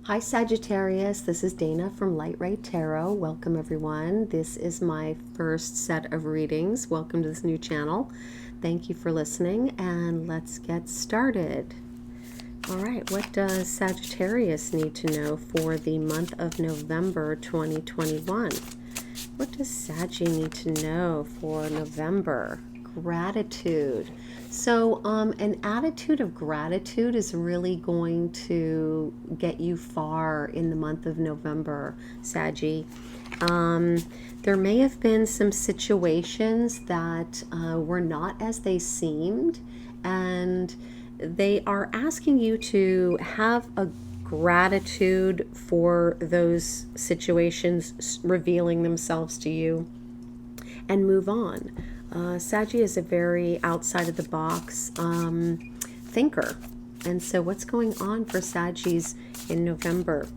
Hi Sagittarius, this is Dana from Light Ray Tarot. Welcome everyone. This is my first set of readings. Welcome to this new channel. Thank you for listening and let's get started. All right, what does Sagittarius need to know for the month of November 2021? What does Saggy need to know for November? Gratitude. So an attitude of gratitude is really going to get you far in the month of November, Saggy. There may have been some situations that were not as they seemed, and they are asking you to have a gratitude for those situations revealing themselves to you and move on. Saggy is a very outside of the box thinker. And so what's going on for Saggys in November?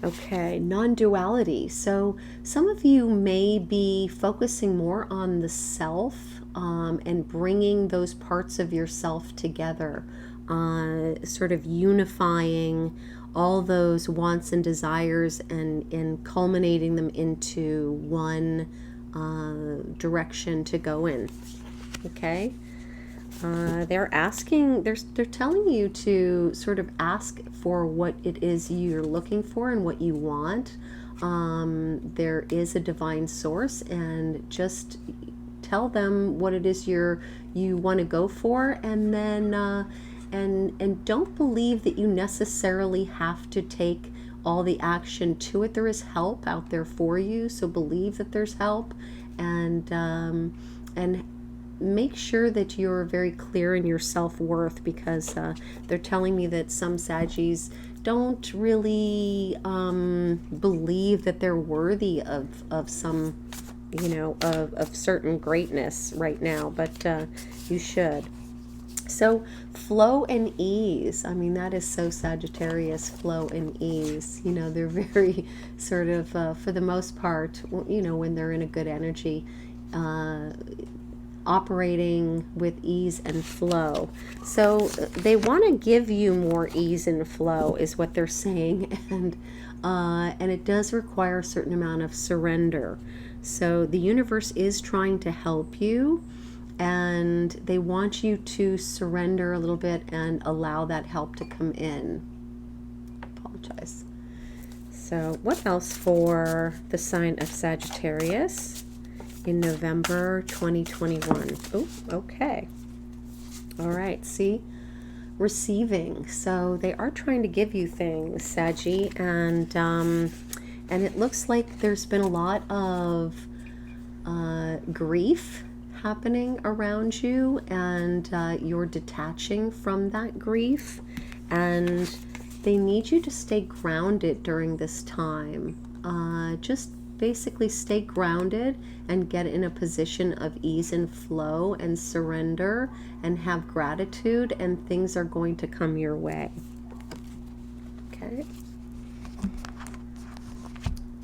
Okay, non-duality. So some of you may be focusing more on the self and bringing those parts of yourself together, sort of unifying all those wants and desires and culminating them into one direction to go in. Okay, they're telling you to sort of ask for what it is you're looking for and what you want. There is a divine source, and just tell them what it is you want to go for, and then and don't believe that you necessarily have to take all the action to it. There is help out there for you, so believe that there's help, and make sure that you're very clear in your self-worth, because they're telling me that some Saggies don't really believe that they're worthy of some, of certain greatness right now, but you should. So flow and ease. I mean, that is so Sagittarius, flow and ease. They're very sort of, for the most part, when they're in a good energy, operating with ease and flow. So they want to give you more ease and flow is what they're saying. And it does require a certain amount of surrender. So the universe is trying to help you, and they want you to surrender a little bit and allow that help to come in. Apologize. So what else for the sign of Sagittarius in November 2021? Oh, okay. All right, see? Receiving. So they are trying to give you things, Saggy, and it looks like there's been a lot of grief happening around you, and you're detaching from that grief, and they need you to stay grounded during this time. Just basically stay grounded and get in a position of ease and flow and surrender and have gratitude, and things are going to come your way. Okay.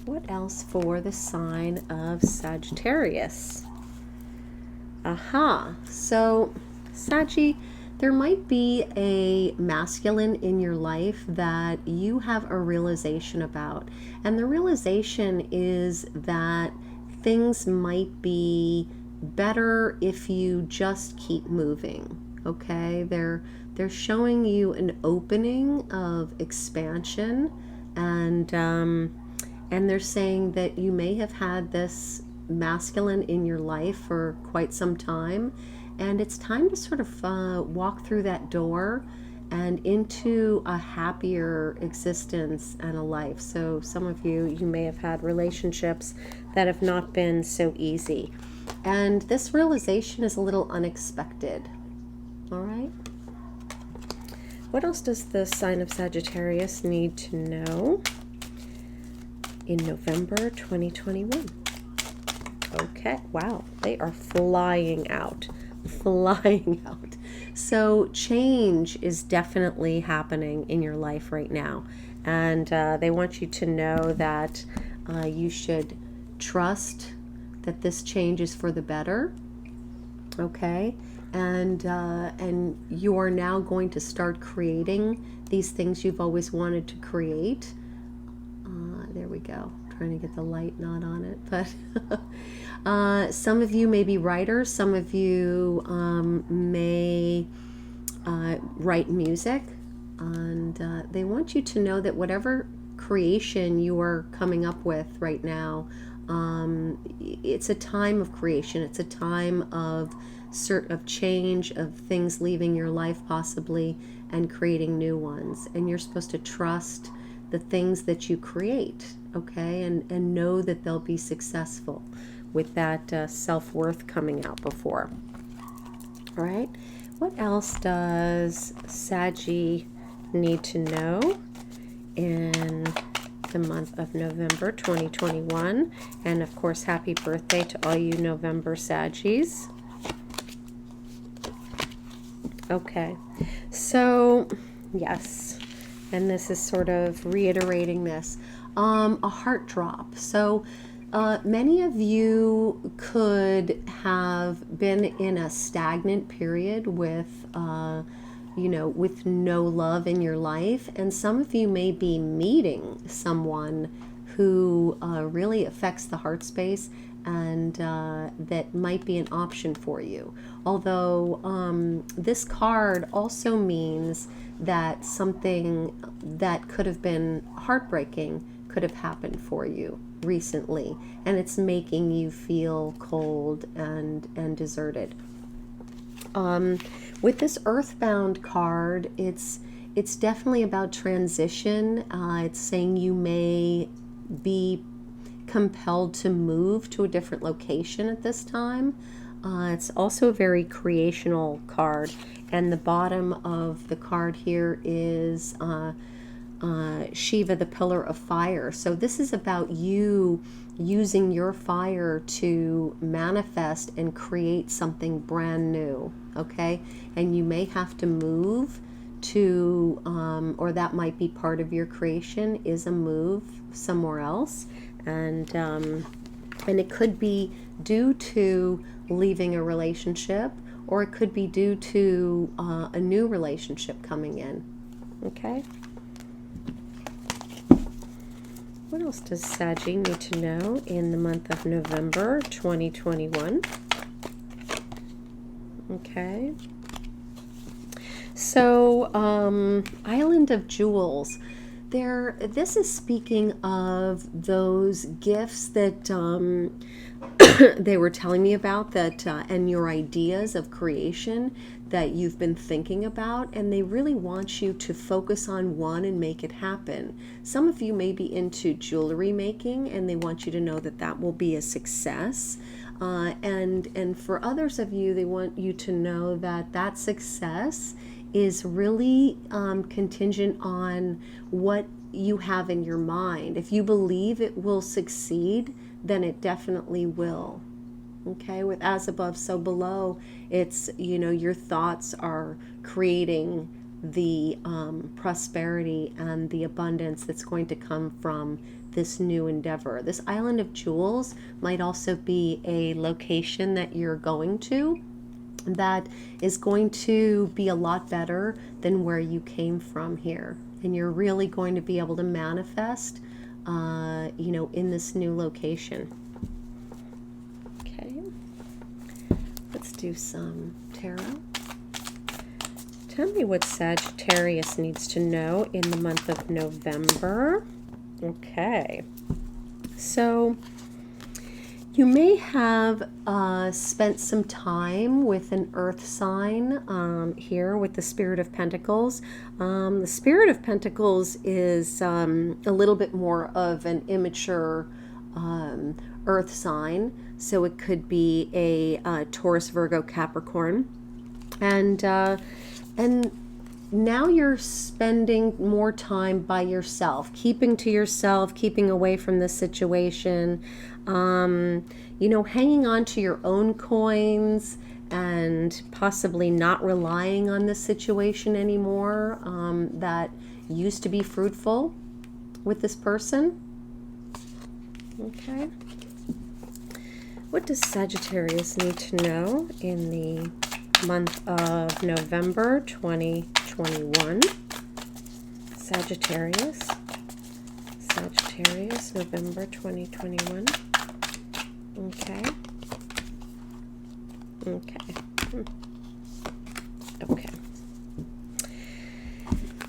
What else for the sign of Sagittarius? Aha. So, Saggy, there might be a masculine in your life that you have a realization about. And the realization is that things might be better if you just keep moving. Okay? They're showing you an opening of expansion, and they're saying that you may have had this masculine in your life for quite some time, and it's time to sort of walk through that door and into a happier existence and a life. So some of you may have had relationships that have not been so easy, and this realization is a little unexpected. All right, what else does the sign of Sagittarius need to know in November 2021? Okay, wow, they are flying out. So change is definitely happening in your life right now, and they want you to know that you should trust that this change is for the better. Okay, and you are now going to start creating these things you've always wanted to create. There we go. Trying to get the light not on it, but some of you may be writers. Some of you may write music, and they want you to know that whatever creation you are coming up with right now, it's a time of creation. It's a time of change, of things leaving your life possibly and creating new ones. And you're supposed to trust the things that you create, okay, and know that they'll be successful with that self-worth coming out before. All right, what else does Saggy need to know in the month of November 2021? And of course, happy birthday to all you November Saggies. Okay, so yes, and this is sort of reiterating this, a heart drop. So many of you could have been in a stagnant period with with no love in your life, and some of you may be meeting someone who really affects the heart space, and that might be an option for you. Although this card also means that something that could have been heartbreaking could have happened for you recently, and it's making you feel cold and deserted. With this Earthbound card, it's definitely about transition. It's saying you may be compelled to move to a different location at this time. It's also a very creational card, and the bottom of the card here is Shiva, the pillar of fire. So this is about you using your fire to manifest and create something brand new, okay? And you may have to move to, or that might be part of your creation, is a move somewhere else. And it could be due to leaving a relationship, or it could be due to a new relationship coming in, okay? What else does Saggy need to know in the month of November 2021? Okay. So, Island of Jewels. This is speaking of those gifts that they were telling me about, that and your ideas of creation that you've been thinking about, and they really want you to focus on one and make it happen. Some of you may be into jewelry making, and they want you to know that that will be a success. And for others of you, they want you to know that that success is really contingent on what you have in your mind. If you believe it will succeed, then it definitely will. Okay, with as above, so below, it's, your thoughts are creating the prosperity and the abundance that's going to come from this new endeavor. This Island of Jewels might also be a location that you're going to that is going to be a lot better than where you came from here. And you're really going to be able to manifest, in this new location. Okay. Let's do some tarot. Tell me what Sagittarius needs to know in the month of November. Okay. So, you may have spent some time with an earth sign here with the Spirit of Pentacles. The Spirit of Pentacles is a little bit more of an immature earth sign. So it could be a Taurus, Virgo, Capricorn. And now you're spending more time by yourself, keeping to yourself, keeping away from this situation, hanging on to your own coins and possibly not relying on this situation anymore that used to be fruitful with this person. Okay. What does Sagittarius need to know in the month of November 2021. Sagittarius. Sagittarius, November 2021. Okay. Okay. Okay.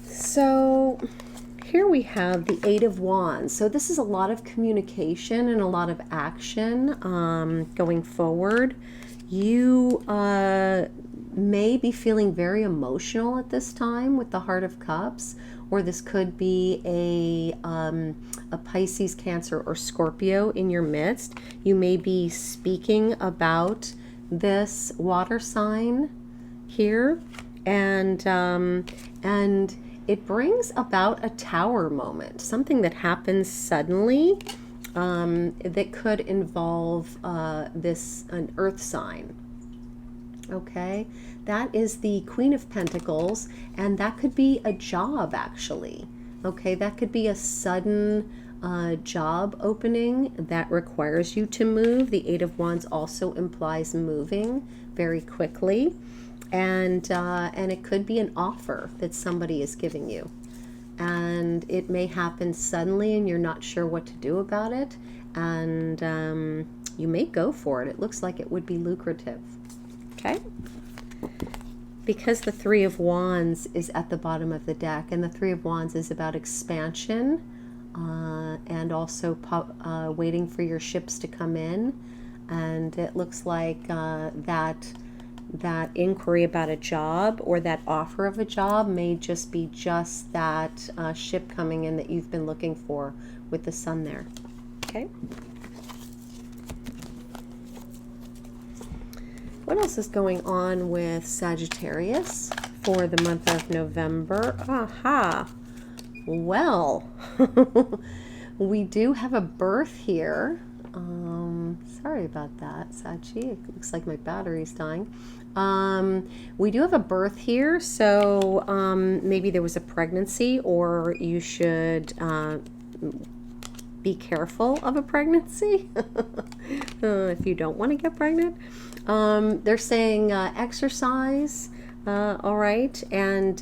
So here we have the Eight of Wands. So this is a lot of communication and a lot of action going forward. You may be feeling very emotional at this time with the Heart of Cups, or this could be a Pisces, Cancer, or Scorpio in your midst. You may be speaking about this water sign here, and it brings about a tower moment, something that happens suddenly that could involve an earth sign. Okay, that is the Queen of Pentacles, and that could be a job actually. Okay, that could be a sudden job opening that requires you to move. The Eight of Wands also implies moving very quickly. And it could be an offer that somebody is giving you, and it may happen suddenly and you're not sure what to do about it, and you may go for it. It looks like it would be lucrative. Okay, because the Three of Wands is at the bottom of the deck, and the Three of Wands is about expansion and also waiting for your ships to come in, and it looks like that inquiry about a job or that offer of a job may just be just that ship coming in that you've been looking for with the sun there. Okay. What else is going on with Sagittarius for the month of November? Aha. Well, we do have a birth here. Sorry about that, Sachi. It looks like my battery's dying. We do have a birth here, so maybe there was a pregnancy, or you should be careful of a pregnancy if you don't want to get pregnant. They're saying exercise, all right, and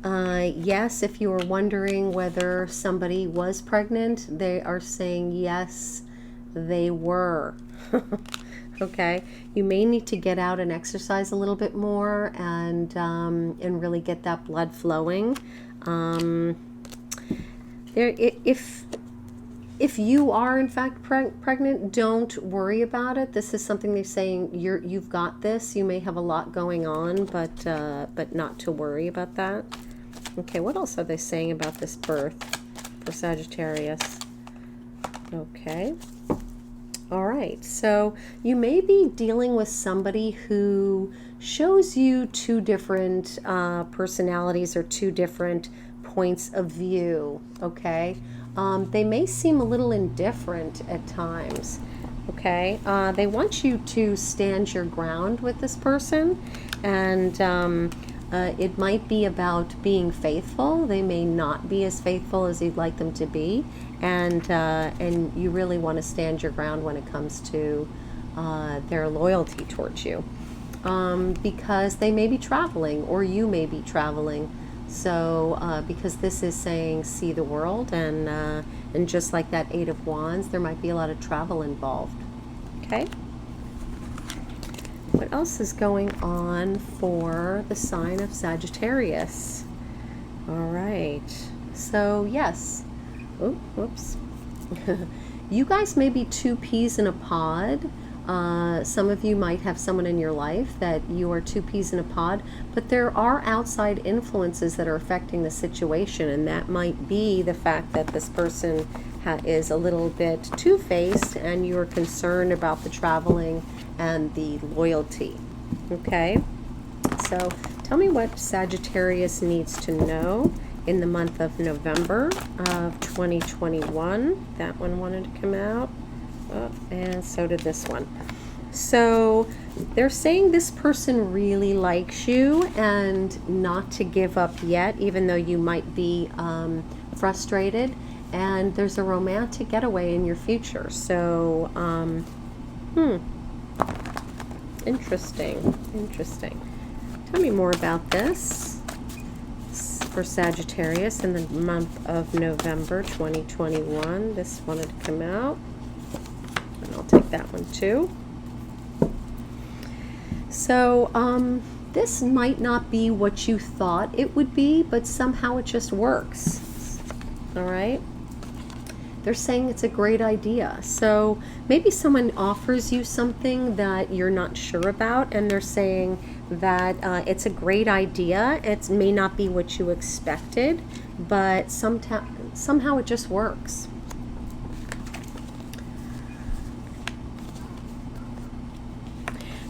yes, if you were wondering whether somebody was pregnant, they are saying yes, they were. Okay, you may need to get out and exercise a little bit more, and really get that blood flowing. If you are in fact pregnant, don't worry about it. This is something they're saying you've got this. You may have a lot going on, but not to worry about that. Okay, what else are they saying about this birth for Sagittarius? Okay. All right, so you may be dealing with somebody who shows you two different personalities or two different points of view, okay? They may seem a little indifferent at times, okay? They want you to stand your ground with this person, and it might be about being faithful. They may not be as faithful as you'd like them to be, and you really want to stand your ground when it comes to their loyalty towards you, because they may be traveling, or you may be traveling. So because this is saying see the world, and just like that Eight of Wands, there might be a lot of travel involved. Okay. What else is going on for the sign of Sagittarius? All right. So yes. Oh, whoops. You guys may be two peas in a pod. Some of you might have someone in your life that you are two peas in a pod, but there are outside influences that are affecting the situation, and that might be the fact that this person is a little bit two-faced, and you're concerned about the traveling and the loyalty. Okay, so tell me what Sagittarius needs to know in the month of November of 2021. That one wanted to come out. Oh, and so did this one. So they're saying this person really likes you, and not to give up yet, even though you might be frustrated, and there's a romantic getaway in your future. So Interesting. Interesting. Tell me more about this for Sagittarius in the month of November 2021. This wanted to come out. And I'll take that one too. So, this might not be what you thought it would be, but somehow it just works. All right? They're saying it's a great idea. So maybe someone offers you something that you're not sure about, and they're saying that it's a great idea. It may not be what you expected, but somehow it just works.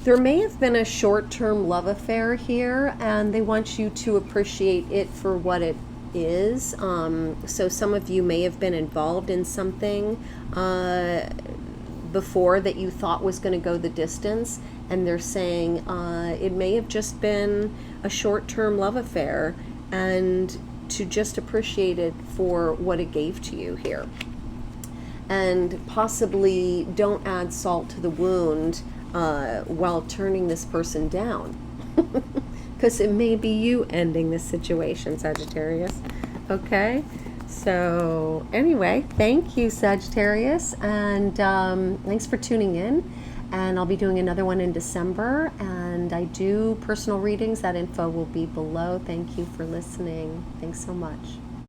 There may have been a short-term love affair here, and they want you to appreciate it for what it is. So some of you may have been involved in something before that you thought was going to go the distance, and they're saying it may have just been a short-term love affair, and to just appreciate it for what it gave to you here. And possibly don't add salt to the wound while turning this person down, because it may be you ending this situation, Sagittarius. Okay, so anyway, thank you, Sagittarius, and thanks for tuning in. And I'll be doing another one in December, and I do personal readings. That info will be below. Thank you for listening. Thanks so much.